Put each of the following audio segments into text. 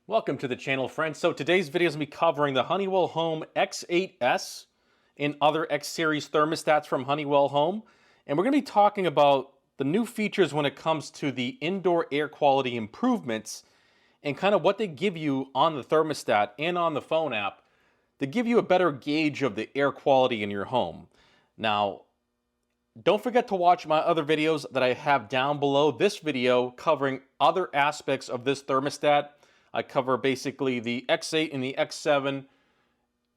Welcome to the channel, friends. So today's video is going to be covering the Honeywell Home X8S and other X series thermostats from Honeywell Home. And we're going to be talking about the new features when it comes to the indoor air quality improvements and kind of what they give you on the thermostat and on the phone app to give you a better gauge of the air quality in your home. Now, don't forget to watch my other videos that I have down below this video covering other aspects of this thermostat. I cover basically the X8 and the X7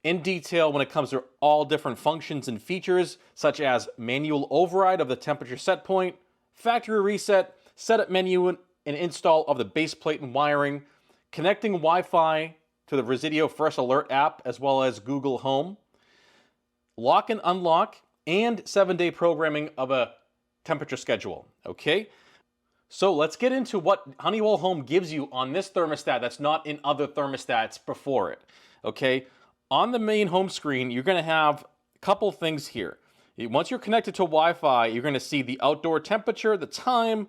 in detail when it comes to all different functions and features, such as manual override of the temperature set point, factory reset, setup menu and install of the base plate and wiring, connecting Wi-Fi to the Resideo First Alert app as well as Google Home, lock and unlock, and 7-day programming of a temperature schedule. Okay? So let's get into what Honeywell Home gives you on this thermostat that's not in other thermostats before it. Okay, on the main home screen, you're going to have a couple things here. Once you're connected to Wi-Fi, you're going to see the outdoor temperature, the time,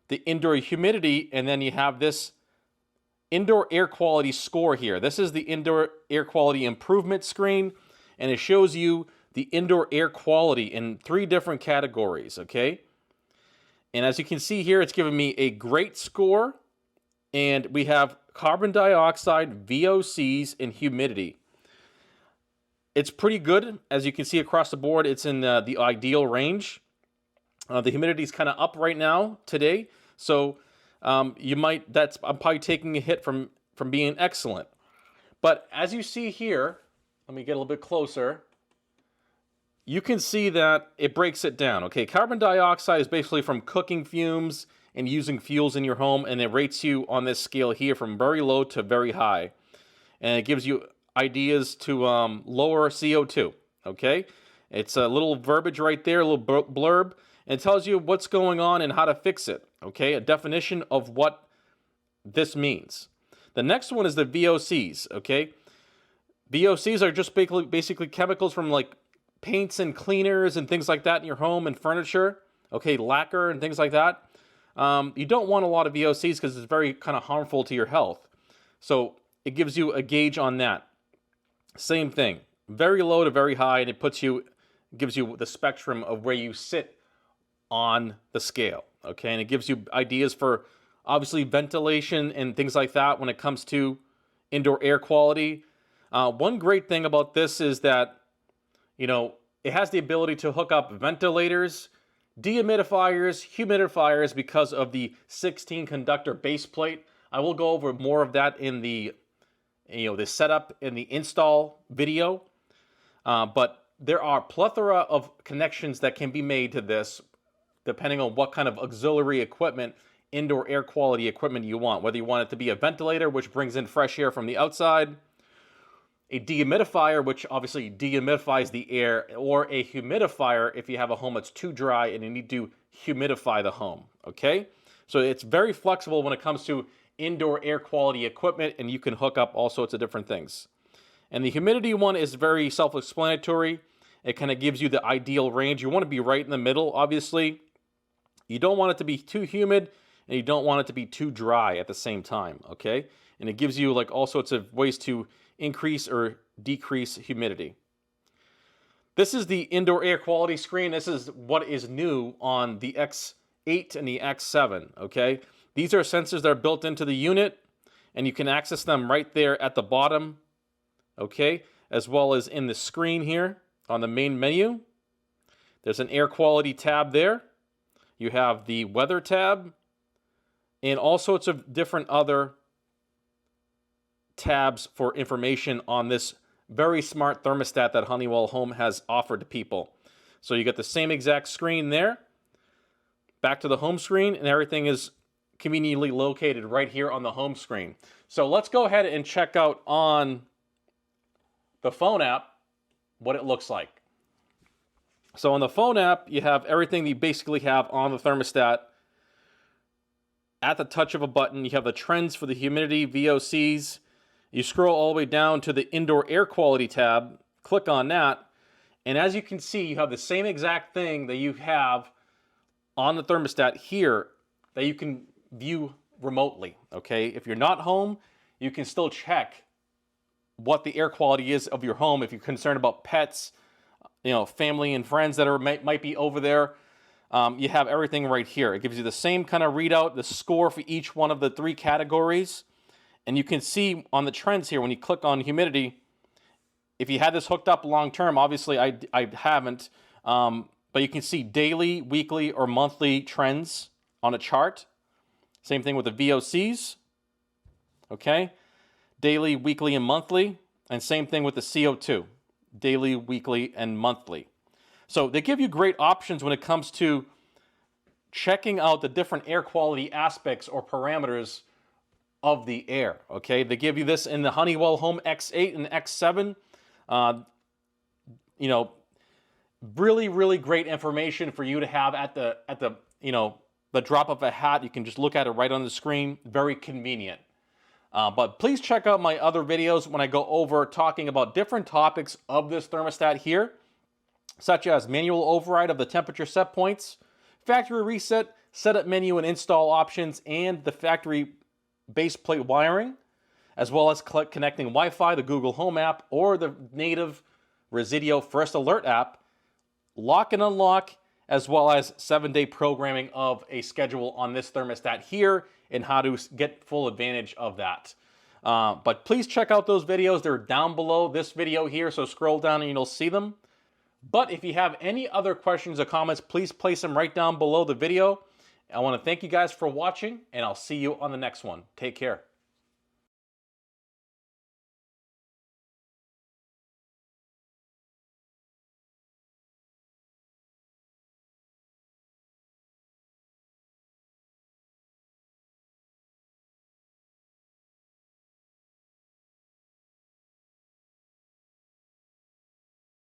the indoor humidity, and then you have this indoor air quality score here. This is the indoor air quality improvement screen, and it shows you the indoor air quality in 3 different categories, okay? And as you can see here, it's giving me a great score, and we have carbon dioxide, VOCs, and humidity. It's pretty good. As you can see across the board, it's in the ideal range. The humidity is kind of up right now today, so I'm probably taking a hit from being excellent. But as you see here, let me get a little bit closer. You can see that it breaks it down. Okay, carbon dioxide is basically from cooking fumes and using fuels in your home, and it rates you on this scale here from very low to very high. And it gives you ideas to lower CO2. Okay, it's a little verbiage right there, a little blurb, and it tells you what's going on and how to fix it. Okay, a definition of what this means. The next one is the VOCs. Okay, VOCs are just basically chemicals from like paints and cleaners and things like that in your home and furniture, okay, lacquer and things like that. You don't want a lot of VOCs because it's very kind of harmful to your health. So it gives you a gauge on that. Same thing, very low to very high, and it gives you the spectrum of where you sit on the scale, okay? And it gives you ideas for obviously ventilation and things like that when it comes to indoor air quality. One great thing about this is that it has the ability to hook up ventilators, dehumidifiers, humidifiers because of the 16 conductor base plate. I will go over more of that in the setup and the install video. But there are a plethora of connections that can be made to this depending on what kind of auxiliary equipment, indoor air quality equipment you want. Whether you want it to be a ventilator, which brings in fresh air from the outside, a dehumidifier, which obviously dehumidifies the air, or a humidifier if you have a home that's too dry and you need to humidify the home, okay? So it's very flexible when it comes to indoor air quality equipment, and you can hook up all sorts of different things. And the humidity one is very self-explanatory. It kind of gives you the ideal range. You want to be right in the middle, obviously. You don't want it to be too humid, and you don't want it to be too dry at the same time, okay? And it gives you like all sorts of ways to increase or decrease humidity. This is the indoor air quality screen. This is what is new on the X8 and the X7, okay? These are sensors that are built into the unit, and you can access them right there at the bottom, okay? As well as in the screen here on the main menu. There's an air quality tab there. You have the weather tab and all sorts of different other tabs for information on this very smart thermostat that Honeywell Home has offered to people. So you get the same exact screen there, back to the home screen, and everything is conveniently located right here on the home screen. So let's go ahead and check out on the phone app what it looks like. So on the phone app, you have everything you basically have on the thermostat at the touch of a button. You have the trends for the humidity, VOCs. You scroll all the way down to the indoor air quality tab, click on that, and as you can see, you have the same exact thing that you have on the thermostat here that you can view remotely, okay? If you're not home, you can still check what the air quality is of your home if you're concerned about pets, family and friends that might be over there. You have everything right here. It gives you the same kind of readout, the score for each one of the 3 categories. And you can see on the trends here, when you click on humidity, if you had this hooked up long term, obviously I haven't, but you can see daily, weekly, or monthly trends on a chart. Same thing with the VOCs, okay? Daily, weekly, and monthly. And same thing with the CO2, daily, weekly, and monthly. So they give you great options when it comes to checking out the different air quality aspects or parameters of the air, okay? They give you this in the Honeywell Home X8 and X7. Really, really great information for you to have at the drop of a hat. You can just look at it right on the screen. Very convenient. But please check out my other videos when I go over talking about different topics of this thermostat here, such as manual override of the temperature set points, factory reset, setup menu and install options, and the factory base plate wiring, as well as connecting Wi-Fi, the Google Home app, or the native Resideo First Alert app, lock and unlock, as well as 7-day programming of a schedule on this thermostat here and how to get full advantage of that. But please check out those videos. They're down below this video here, so scroll down and you'll see them. But if you have any other questions or comments, please place them right down below the video. I want to thank you guys for watching, and I'll see you on the next one. Take care.